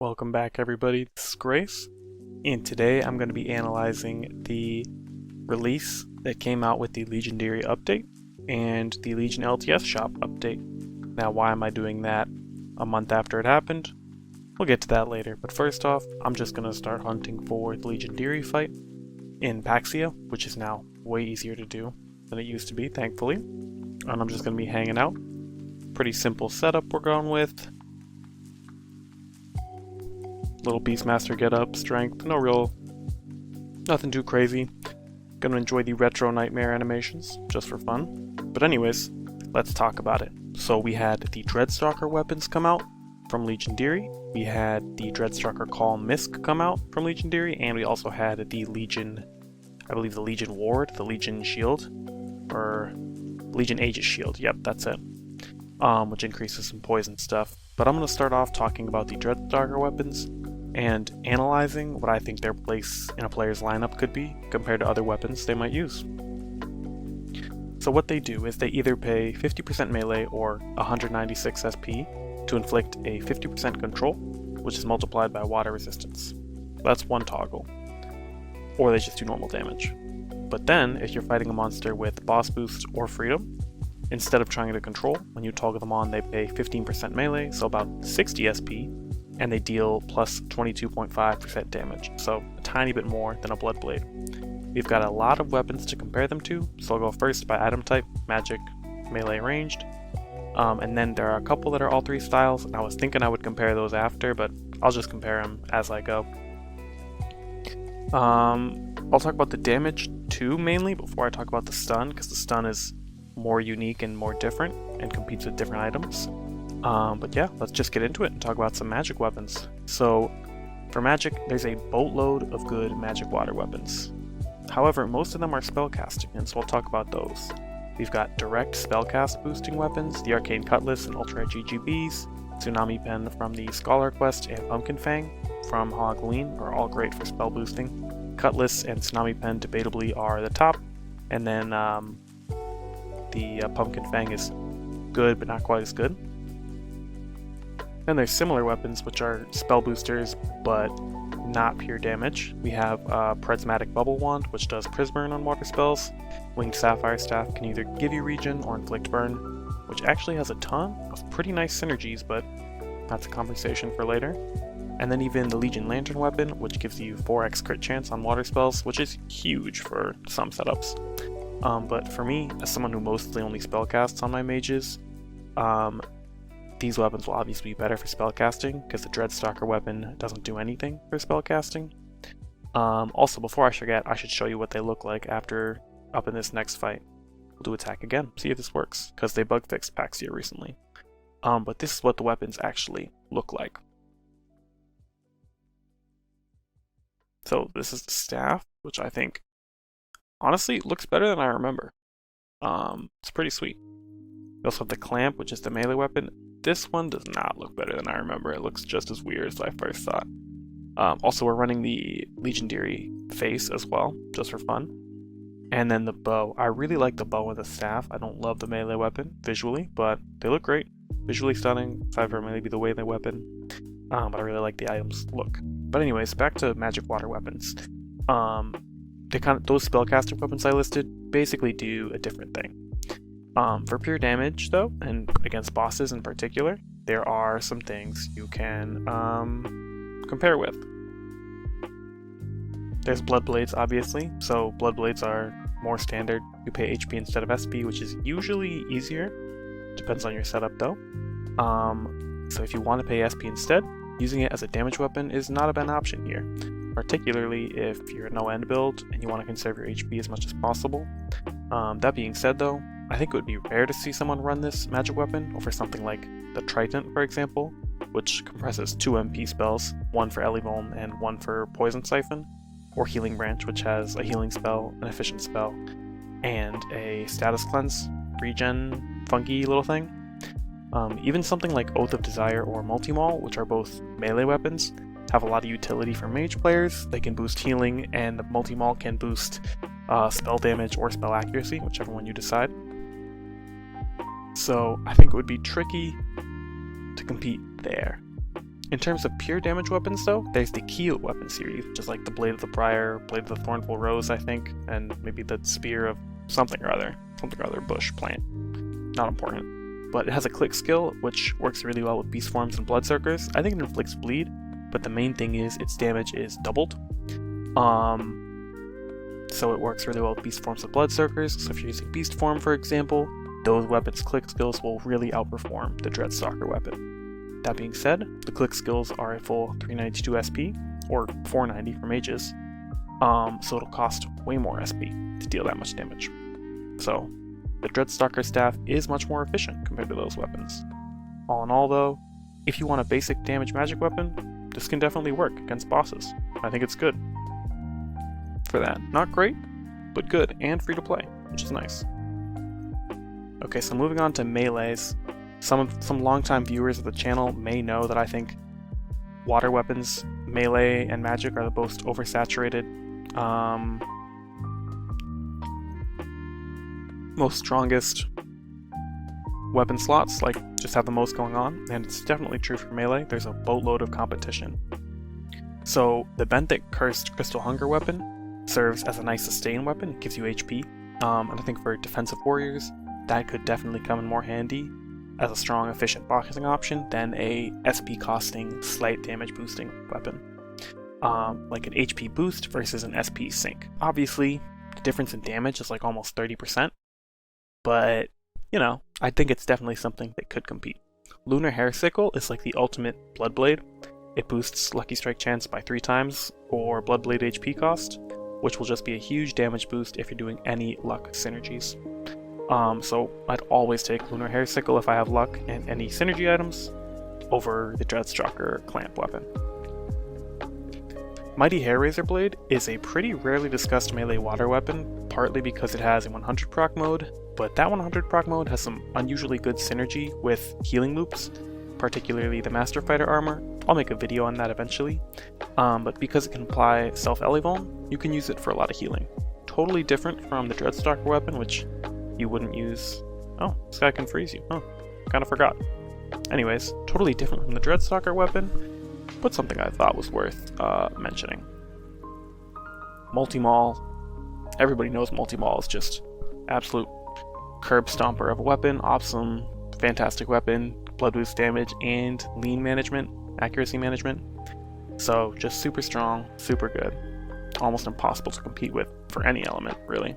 Welcome back everybody, this is Grace, and today I'm going to be analyzing the release that came out with the Legion-Deery update and the Legion LTS shop update. Now why am I doing that a month after it happened? We'll get to that later, but first off, I'm just going to start hunting for the Legion-Deery fight in Paxia, which is now way easier to do than it used to be, thankfully. And I'm just going to be hanging out. Pretty simple setup we're going with. Little Beastmaster getup, strength, nothing too crazy. Gonna enjoy the retro nightmare animations, just for fun. But anyways, let's talk about it. So we had the Dreadstalker weapons come out from Legion-Deery, we had the Dreadstalker Call Misc come out from Legion-Deery, and we also had the Legion, I believe the Legion Ward, the Legion Shield, or Legion Aegis Shield, yep, that's it. Which increases some poison stuff. But I'm gonna start off talking about the Dreadstalker weapons, and analyzing what I think their place in a player's lineup could be compared to other weapons they might use. So what they do is they either pay 50% melee or 196 SP to inflict a 50% control, which is multiplied by water resistance. That's one toggle. Or they just do normal damage. But then, if you're fighting a monster with boss boost or freedom, instead of trying to control, when you toggle them on, they pay 15% melee, so about 60 SP, and they deal plus 22.5% damage, so a tiny bit more than a Bloodblade. We've got a lot of weapons to compare them to, so I'll go first by item type, magic, melee, ranged, and then there are a couple that are all three styles, and I was thinking I would compare those after, but I'll just compare them as I go. I'll talk about the damage too, mainly, before I talk about the stun, because the stun is more unique and more different, and competes with different items. But yeah, let's just get into it and talk about some magic weapons. So, for magic, there's a boatload of good magic water weapons. However, most of them are spellcasting, and so I'll talk about those. We've got direct spellcast boosting weapons, the Arcane Cutlass and Ultra GGBs, Tsunami Pen from the Scholar Quest, and Pumpkin Fang from Halloween are all great for spell boosting. Cutlass and Tsunami Pen debatably are the top, and then the Pumpkin Fang is good, but not quite as good. Then there's similar weapons, which are spell boosters, but not pure damage. We have Prismatic Bubble Wand, which does Prisburn on water spells. Winged Sapphire Staff can either give you regen or inflict burn, which actually has a ton of pretty nice synergies, but that's a conversation for later. And then even the Legion Lantern weapon, which gives you 4x crit chance on water spells, which is huge for some setups. But for me, as someone who mostly only spellcasts on my mages, these weapons will obviously be better for spellcasting, because the Dreadstalker weapon doesn't do anything for spellcasting. Also, before I forget, I should show you what they look like after up in this next fight. We'll do attack again, see if this works, because they bug fixed Paxia recently. But this is what the weapons actually look like. So this is the staff, which I think, honestly, looks better than I remember. It's pretty sweet. We also have the clamp, which is the melee weapon. This one does not look better than I remember. It looks just as weird as I first thought. Also, we're running the Legion-Deery face as well, just for fun. And then the bow. I really like the bow and the staff. I don't love the melee weapon visually, but they look great. Visually stunning, aside from maybe the way they weapon. But I really like the items look. But anyways, back to magic water weapons. Those spellcasting weapons I listed basically do a different thing. For pure damage, though, and against bosses in particular, there are some things you can compare with. There's Bloodblades, obviously, so Bloodblades are more standard. You pay HP instead of SP, which is usually easier. Depends on your setup, though. So if you want to pay SP instead, using it as a damage weapon is not a bad option here, particularly if you're a no-end build and you want to conserve your HP as much as possible. That being said, though, I think it would be rare to see someone run this magic weapon over something like the Trident, for example, which compresses 2 MP spells, one for Elevuln and one for Poison Siphon, or Healing Branch, which has a healing spell, an efficient spell, and a status cleanse, regen, funky little thing. Even something like Oath of Desire or Multi-Maul, which are both melee weapons, have a lot of utility for mage players. They can boost healing, and the Multi-Maul can boost spell damage or spell accuracy, whichever one you decide. So I think it would be tricky to compete there. In terms of pure damage weapons though, there's the Keel weapon series, which is like the Blade of the Briar, Blade of the Thornful Rose, I think, and maybe the Spear of something or other bush, plant. Not important. But it has a click skill, which works really well with beast forms and bloodsuckers. I think it inflicts bleed, but the main thing is its damage is doubled. So it works really well with beast forms and bloodsuckers. So if you're using beast form, for example, those weapons' click skills will really outperform the Dreadstalker weapon. That being said, the click skills are a full 392 SP, or 490 for mages, so it'll cost way more SP to deal that much damage. So the Dreadstalker staff is much more efficient compared to those weapons. All in all though, if you want a basic damage magic weapon, this can definitely work against bosses. I think it's good for that. Not great, but good and free to play, which is nice. Okay, so moving on to melees. Some longtime viewers of the channel may know that I think water weapons, melee and magic, are the most oversaturated, most strongest weapon slots, like just have the most going on, and it's definitely true for melee. There's a boatload of competition. So the Benthic Cursed Crystal Hunger weapon serves as a nice sustain weapon. It gives you HP, and I think for defensive warriors, that could definitely come in more handy as a strong, efficient boxing option than a SP costing, slight damage boosting weapon. Like an HP boost versus an SP sink. Obviously, the difference in damage is like almost 30%, but, you know, I think it's definitely something that could compete. Lunar Hairsickle is like the ultimate Bloodblade. It boosts Lucky Strike chance by 3 times for Bloodblade HP cost, which will just be a huge damage boost if you're doing any luck synergies. So I'd always take Lunar Hairsickle if I have luck and any synergy items over the Dreadstalker clamp weapon. Mighty Hair Razor Blade is a pretty rarely discussed melee water weapon, partly because it has a 100 proc mode, but that 100 proc mode has some unusually good synergy with healing loops, particularly the Master Fighter armor. I'll make a video on that eventually, but because it can apply self-elevuln, you can use it for a lot of healing. Totally different from the Dreadstalker weapon, which you wouldn't use. Oh, this guy can freeze you. Oh, kind of forgot. Anyways, totally different from the Dreadstalker weapon, but something I thought was worth mentioning. Multi-Maul. Everybody knows Multi-Maul is just absolute curb stomper of a weapon. Awesome, fantastic weapon, blood boost damage, and lean management, accuracy management. So just super strong, super good. Almost impossible to compete with for any element, really.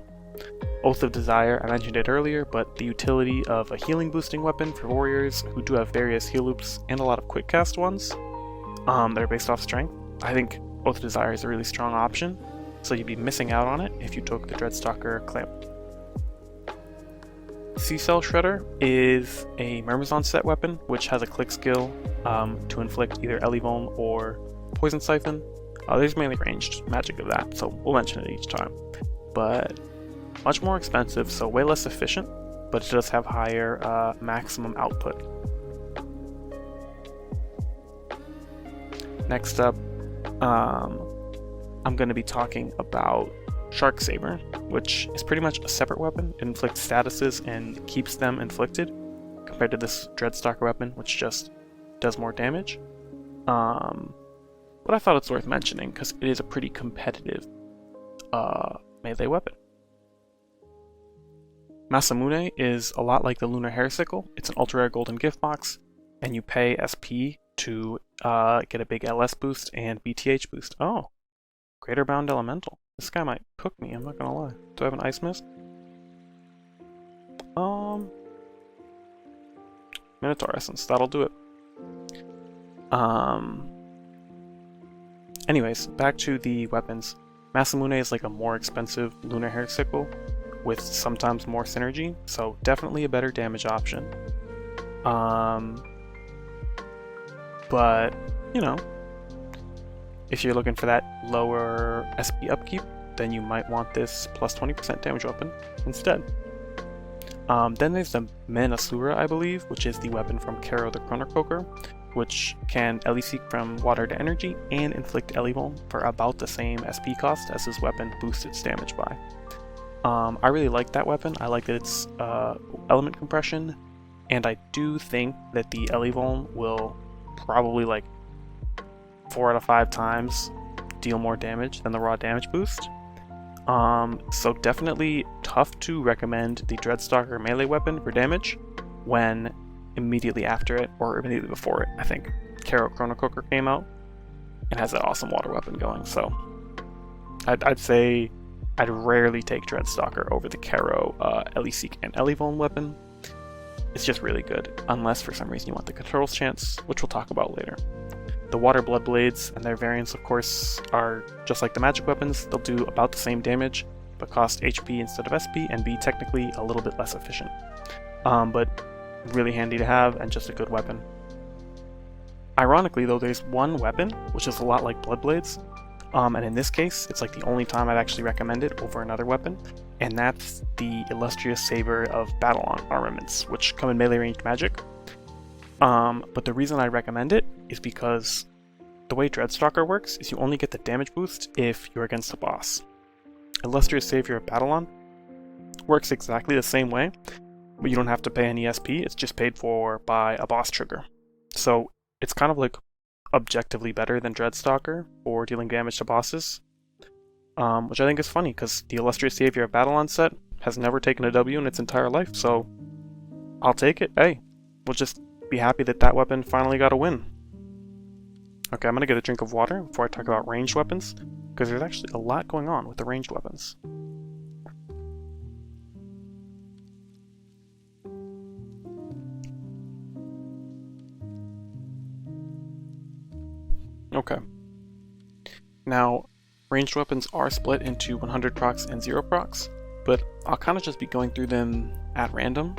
Oath of Desire, I mentioned it earlier, but the utility of a healing boosting weapon for warriors who do have various heal loops and a lot of quick cast ones that are based off strength. I think Oath of Desire is a really strong option, so you'd be missing out on it if you took the Dreadstalker clamp. Sea Cell Shredder is a Myrmidon set weapon, which has a click skill to inflict either Elevuln or Poison Siphon. There's mainly ranged magic of that, so we'll mention it each time. But much more expensive, so way less efficient, but it does have higher maximum output. Next up, I'm going to be talking about Shark Saber, which is pretty much a separate weapon. It inflicts statuses and keeps them inflicted, compared to this Dreadstalker weapon, which just does more damage. But I thought it's worth mentioning, because it is a pretty competitive melee weapon. Masamune is a lot like the Lunar Hairsickle. It's an ultra rare golden gift box, and you pay SP to get a big LS boost and BTH boost. Oh, Greater Bound Elemental. This guy might cook me, I'm not gonna lie. Do I have an Ice Misc? Minotaur Essence, that'll do it. Anyways, back to the weapons. Masamune is like a more expensive Lunar Hairsickle with sometimes more synergy, so definitely a better damage option. But, you know, if you're looking for that lower SP upkeep, then you might want this plus 20% damage weapon instead. Then there's the Manasura, I believe, which is the weapon from Kero the Chronocoker, which can Ele-Seek from water to energy and inflict Elevuln for about the same SP cost as his weapon boosts its damage by. I really like that weapon. I like that it's element compression, and I do think that the Elevuln will probably like 4 out of 5 times deal more damage than the raw damage boost. So definitely tough to recommend the Dreadstalker melee weapon for damage when immediately after it, or immediately before it, I think Karo Chrono Cooker came out and has that awesome water weapon going. So I'd say I'd rarely take Dreadstalker over the Karo Ellie-Seek and Ellie-Vuln weapon. It's just really good, unless for some reason you want the controls chance, which we'll talk about later. The Water Blood Blades and their variants, of course, are just like the magic weapons. They'll do about the same damage, but cost HP instead of SP and be technically a little bit less efficient. But really handy to have and just a good weapon. Ironically though, there's one weapon which is a lot like Blood Blades, and in this case it's like the only time I'd actually recommend it over another weapon, and that's the Illustrious Saber of Battle Armaments, which come in melee ranged magic. But the reason I recommend it is because the way Dreadstalker works is you only get the damage boost if you're against a boss. Illustrious Savior of Battle works exactly the same way, but you don't have to pay any SP, it's just paid for by a boss trigger. So it's kind of like objectively better than Dreadstalker for dealing damage to bosses, which I think is funny because the Illustrious Savior of Battle set has never taken a W in its entire life, so I'll take it. Hey, we'll just be happy that that weapon finally got a win. Okay, I'm gonna get a drink of water before I talk about ranged weapons, because there's actually a lot going on with the ranged weapons. Okay. Now, ranged weapons are split into 100 procs and 0 procs, but I'll kind of just be going through them at random.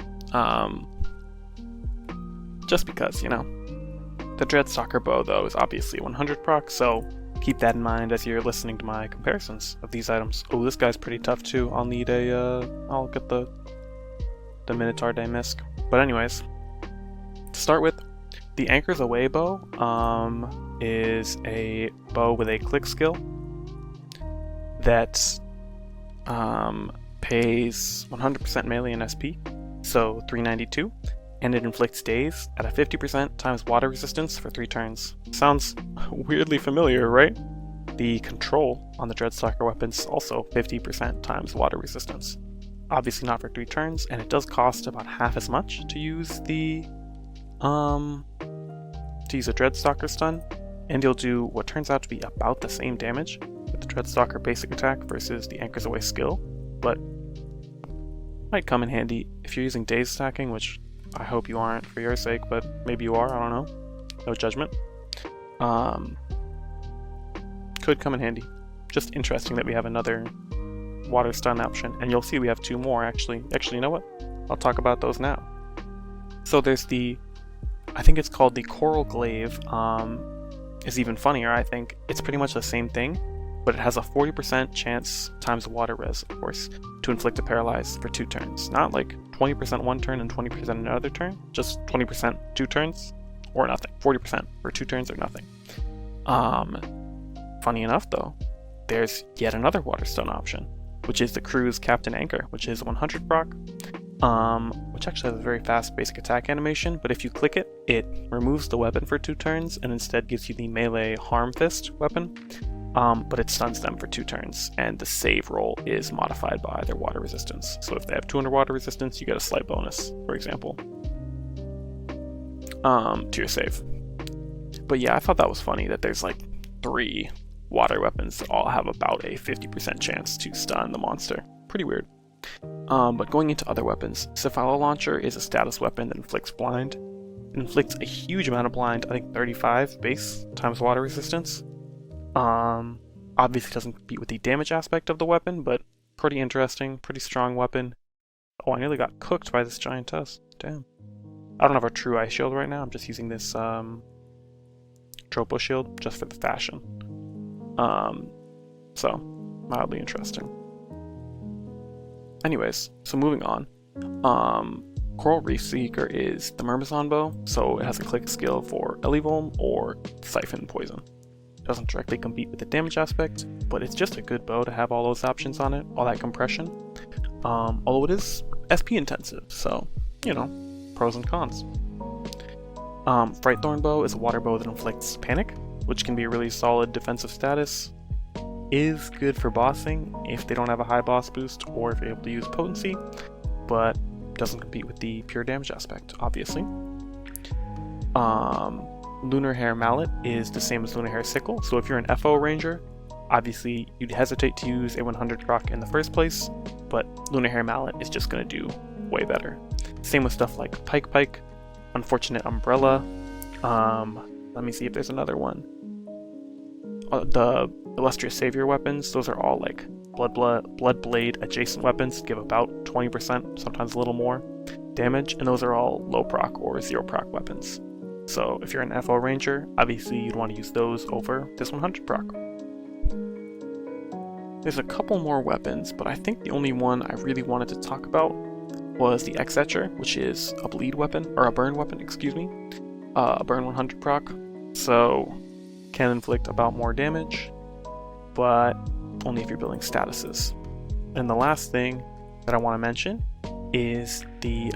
Just because, you know. The Dreadstalker bow, though, is obviously 100 proc, so keep that in mind as you're listening to my comparisons of these items. Oh, this guy's pretty tough too. I'll need I'll get the Minotaur Day Misc. But anyways, to start with, the Anchors Away bow is a bow with a click skill that pays 100% melee and SP, so 392. And it inflicts daze at a 50% times water resistance for 3 turns. Sounds weirdly familiar, right? The control on the Dreadstalker weapons also 50% times water resistance. Obviously not for 3 turns, and it does cost about half as much to use the a Dreadstalker stun, and you'll do what turns out to be about the same damage with the Dreadstalker basic attack versus the Anchors Away skill, but might come in handy if you're using daze stacking, which I hope you aren't for your sake, but maybe you are, I don't know. No judgment. Could come in handy. Just interesting that we have another water stun option, and you'll see we have 2 more actually. Actually, you know what? I'll talk about those now. So there's the, I think it's called the Coral Glaive, is even funnier, I think. It's pretty much the same thing, but it has a 40% chance times water res, of course, to inflict a paralyze for 2 turns. Not like 20% one turn and 20% another turn, just 20% 2 turns, or nothing. 40% for 2 turns or nothing. Funny enough though, there's yet another water stun option, which is the Crew's Captain Anchor, which is 100 proc, which actually has a very fast basic attack animation, but if you click it, it removes the weapon for 2 turns and instead gives you the melee Harm Fist weapon. But it stuns them for 2 turns, and the save roll is modified by their water resistance. So if they have 200 water resistance, you get a slight bonus, for example, to your save. But yeah, I thought that was funny that there's like 3 water weapons that all have about a 50% chance to stun the monster. Pretty weird. But going into other weapons, Cephalo Launcher is a status weapon that inflicts blind. It inflicts a huge amount of blind, I think 35 base times water resistance. Obviously doesn't compete with the damage aspect of the weapon, but pretty interesting, pretty strong weapon. Oh, I nearly got cooked by this giantess. Damn. I don't have a true ice shield right now, I'm just using this Tropo shield just for the fashion. So, mildly interesting. Anyways, so moving on. Coral Reef Seeker is the Myrmidon bow, so it has a click skill for Ellie-Vuln or Siphon Poison. Doesn't directly compete with the damage aspect, but it's just a good bow to have all those options on it, all that compression. Although it is SP intensive, so, you know, pros and cons. Frightthorn bow is a water bow that inflicts panic. which can be a really solid defensive status, is good for bossing if they don't have a high boss boost or if you're able to use potency, but doesn't compete with the pure damage aspect, obviously. Lunar Hair Mallet is the same as Lunar Hair Sickle, so if you're an FO ranger, obviously you'd hesitate to use a 100 proc in the first place, but Lunar Hair Mallet is just going to do way better. Same with stuff like Pike, Unfortunate Umbrella. Let me see if there's another one. The Illustrious Savior weapons, those are all like Blood Blade adjacent weapons, give about 20%, sometimes a little more damage, and those are all low proc or 0 proc weapons. So if you're an FO ranger, obviously you'd want to use those over this 100 proc. There's a couple more weapons, but I think the only one I really wanted to talk about was the X-Etcher, which is a bleed weapon, or a burn weapon, excuse me. A burn 100 proc, so can inflict about more damage, but only if you're building statuses. And the last thing that I want to mention is the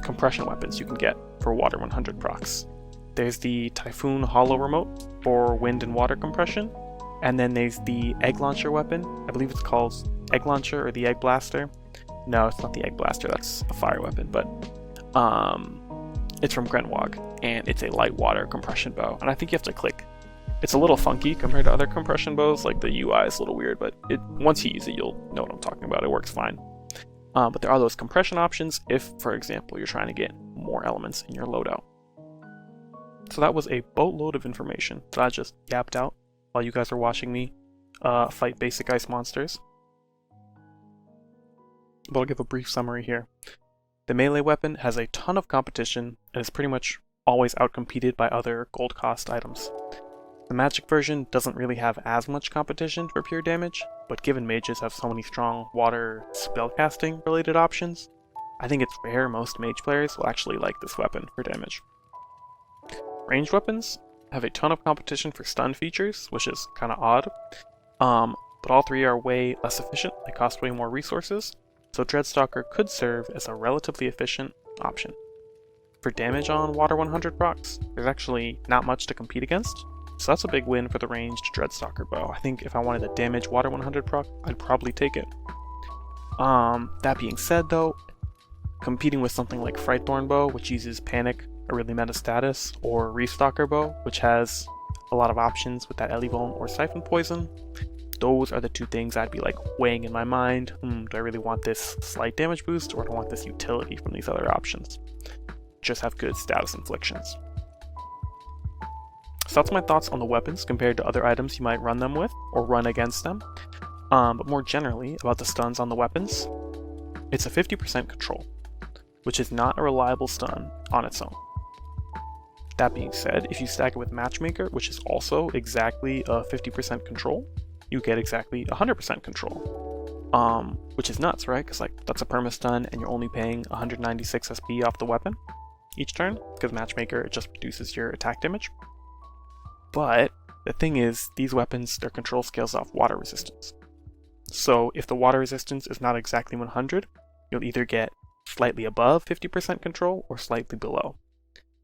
compression weapons you can get for water 100 procs. There's the Typhoon Hollow Remote for wind and water compression, and then there's the Egg Launcher weapon. I believe it's called Egg Launcher or the Egg Blaster. No, it's not the Egg Blaster, that's a fire weapon, but it's from Grenwag, and it's a light water compression bow. And I think you have to click. It's a little funky compared to other compression bows, like the UI is a little weird, but once you use it, you'll know what I'm talking about. It works fine. But there are those compression options if, for example, you're trying to get more elements in your loadout. So that was a boatload of information that I just yapped out while you guys are watching me fight basic ice monsters. But I'll give a brief summary here. The melee weapon has a ton of competition and is pretty much always outcompeted by other gold cost items. The magic version doesn't really have as much competition for pure damage, but given mages have so many strong water spellcasting related options, I think it's rare most mage players will actually like this weapon for damage. Ranged weapons have a ton of competition for stun features, which is kind of odd, but all three are way less efficient, they cost way more resources, so Dreadstalker could serve as a relatively efficient option. For damage on water 100 procs, there's actually not much to compete against, so that's a big win for the ranged Dreadstalker bow. I think if I wanted to damage water 100 proc, I'd probably take it. That being said though, competing with something like Frightthorn bow, which uses Panic, a really meta status, or Reefstalker bow, which has a lot of options with that Elevone or Siphon Poison, those are the two things I'd be like weighing in my mind. Do I really want this slight damage boost, or do I want this utility from these other options? Just have good status inflictions. So that's my thoughts on the weapons compared to other items you might run them with, or run against them. But more generally, about the stuns on the weapons, it's a 50% control, which is not a reliable stun on its own. That being said, if you stack it with Matchmaker, which is also exactly a 50% control, you get exactly 100% control. Which is nuts, right? Because like that's a perma stun and you're only paying 196 SP off the weapon each turn, because Matchmaker, it just reduces your attack damage. But the thing is, these weapons, their control scales off water resistance. So if the water resistance is not exactly 100, you'll either get slightly above 50% control or slightly below.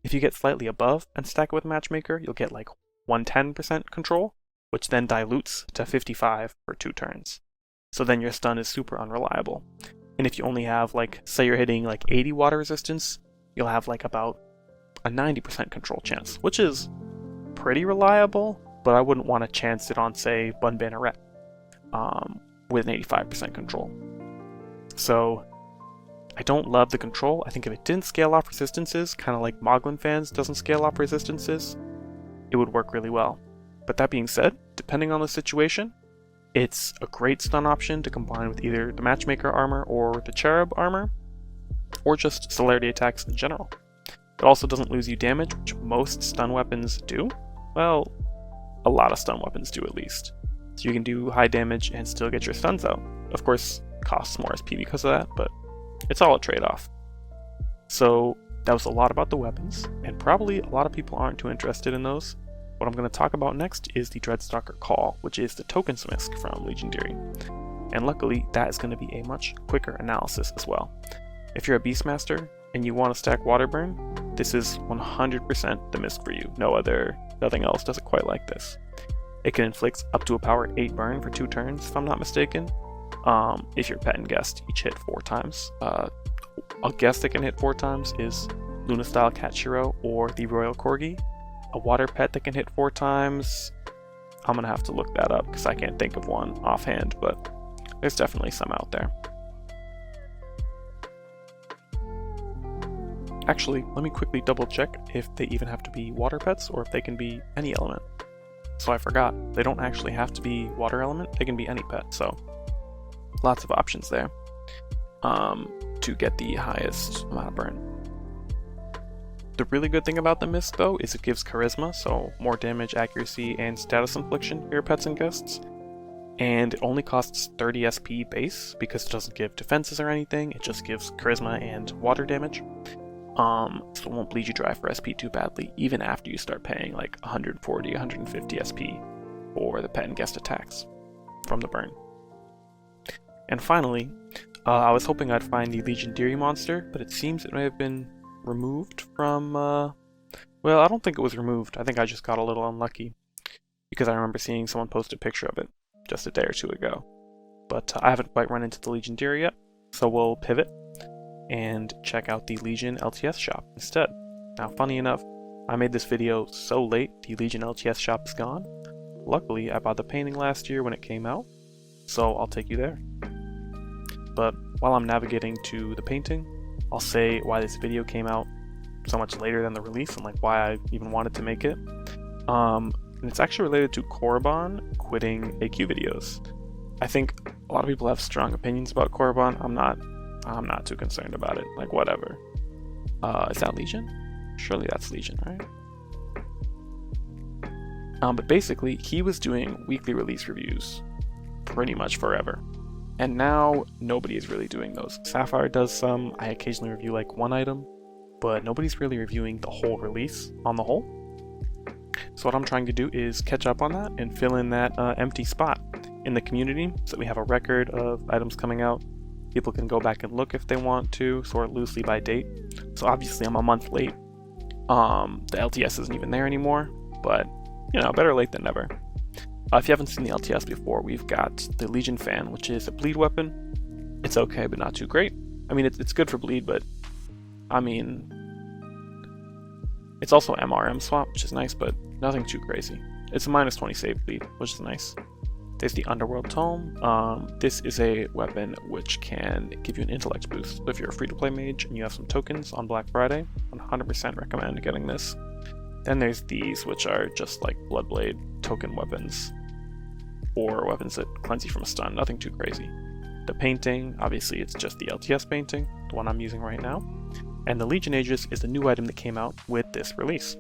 If you get slightly above and stack it with Matchmaker, you'll get like 110% control, which then dilutes to 55 for 2 turns. So then your stun is super unreliable. And if you only have like, say you're hitting like 80 water resistance, you'll have like about a 90% control chance, which is pretty reliable, but I wouldn't want to chance it on, say, Bun Banneret with an 85% control. So I don't love the control. I think if it didn't scale off resistances, kind of like Moglin Fans doesn't scale off resistances, it would work really well. But that being said, depending on the situation, it's a great stun option to combine with either the Matchmaker armor or the Cherub armor, or just celerity attacks in general. It also doesn't lose you damage, which most stun weapons do. Well, a lot of stun weapons do at least. So you can do high damage and still get your stuns out. Of course, it costs more SP because of that, but it's all a trade-off. So that was a lot about the weapons, and probably a lot of people aren't too interested in those. What I'm going to talk about next is the Dreadstalker Call, which is the tokens Misc from Legion-Deery. And luckily, that is going to be a much quicker analysis as well. If you're a Beastmaster, and you want to stack water burn, this is 100% the Misc for you. Nothing else does it quite like this. It can inflict up to a power 8 burn for 2 turns, if I'm not mistaken. If your pet and guest each hit 4 times. A guest that can hit 4 times is Luna Style Cat Shiro or the Royal Corgi. A water pet that can hit 4 times, I'm gonna have to look that up because I can't think of one offhand, but there's definitely some out there. Actually, let me quickly double check if they even have to be water pets or if they can be any element. So I forgot, they don't actually have to be water element, they can be any pet, so lots of options there to get the highest amount of burn. The really good thing about the Misc though is it gives charisma, so more damage, accuracy, and status infliction for your pets and guests. And it only costs 30 SP base because it doesn't give defenses or anything, it just gives charisma and water damage. So it won't bleed you dry for SP too badly, even after you start paying like 140, 150 SP for the pet and guest attacks from the burn. And finally, I was hoping I'd find the Legion-Deery monster, but it seems it may have been removed from, well, I don't think it was removed. I think I just got a little unlucky because I remember seeing someone post a picture of it just a day or two ago. But I haven't quite run into the Legion-Deery yet, so we'll pivot and check out the Legion LTS shop instead. Now, funny enough, I made this video so late, the Legion LTS shop is gone. Luckily, I bought the painting last year when it came out, so I'll take you there. But while I'm navigating to the painting, I'll say why this video came out so much later than the release and like why I even wanted to make it. And it's actually related to Korriban quitting AQ videos. I think a lot of people have strong opinions about Korriban. I'm not too concerned about it. Like, whatever. Is that Legion? Surely that's Legion, right? But basically, he was doing weekly release reviews pretty much forever. And now, nobody is really doing those. Sapphire does some, I occasionally review like one item, but nobody's really reviewing the whole release on the whole. So what I'm trying to do is catch up on that and fill in that empty spot in the community so that we have a record of items coming out. People can go back and look if they want to, sort loosely by date. So obviously I'm a month late. The LTS isn't even there anymore, but you know, better late than never. If you haven't seen the LTS before, we've got the Legion Fan, which is a bleed weapon. It's okay, but not too great. I mean, it's good for bleed, but I mean, it's also MRM swap, which is nice, but nothing too crazy. It's a -20 save bleed, which is nice. There's the Underworld Tome. This is a weapon which can give you an intellect boost. So if you're a free-to-play mage and you have some tokens on Black Friday, 100% recommend getting this. Then there's these, which are just like Bloodblade token weapons, or weapons that cleanse you from a stun, nothing too crazy. The painting, obviously it's just the LTS painting, the one I'm using right now. And the Legion Aegis is the new item that came out with this release.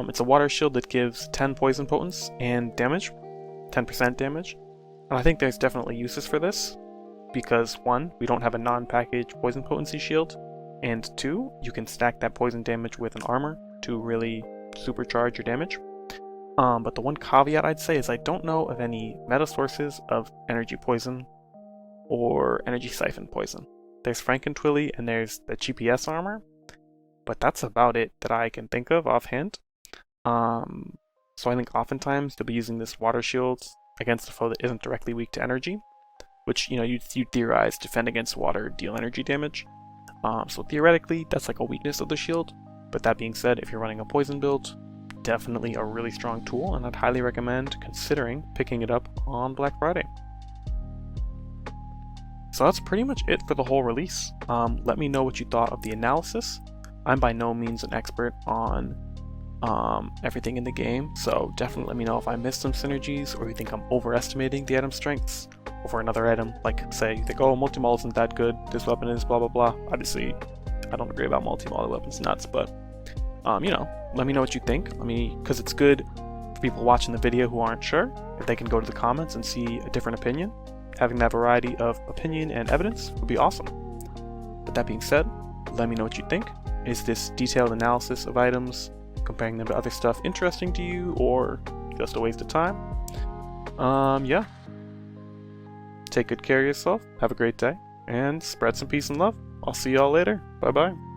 It's a water shield that gives 10 poison potence and damage, 10% damage. And I think there's definitely uses for this, because 1, we don't have a non-package poison potency shield, and 2, you can stack that poison damage with an armor to really supercharge your damage. But the one caveat I'd say is I don't know of any meta sources of energy poison or energy siphon poison. There's Frankentwilly and there's the GPS armor, but that's about it that I can think of offhand. So I think oftentimes they'll be using this water shield against a foe that isn't directly weak to energy, which, you know, you theorize defend against water, deal energy damage. So theoretically, that's like a weakness of the shield. But that being said, if you're running a poison build, definitely a really strong tool, and I'd highly recommend considering picking it up on Black Friday. So that's pretty much it for the whole release. Let me know what you thought of the analysis. I'm by no means an expert on everything in the game, so definitely let me know if I missed some synergies or you think I'm overestimating the item strengths over another item. Like, say you think, oh, multi-maul isn't that good, this weapon is blah blah blah. Obviously I don't agree about multi-maul, the weapon's nuts, but you know, let me know what you think. Because it's good for people watching the video who aren't sure, if they can go to the comments and see a different opinion. Having that variety of opinion and evidence would be awesome. But that being said, let me know what you think. Is this detailed analysis of items, comparing them to other stuff, interesting to you, or just a waste of time? Yeah. Take good care of yourself, have a great day, and spread some peace and love. I'll see y'all later. Bye bye.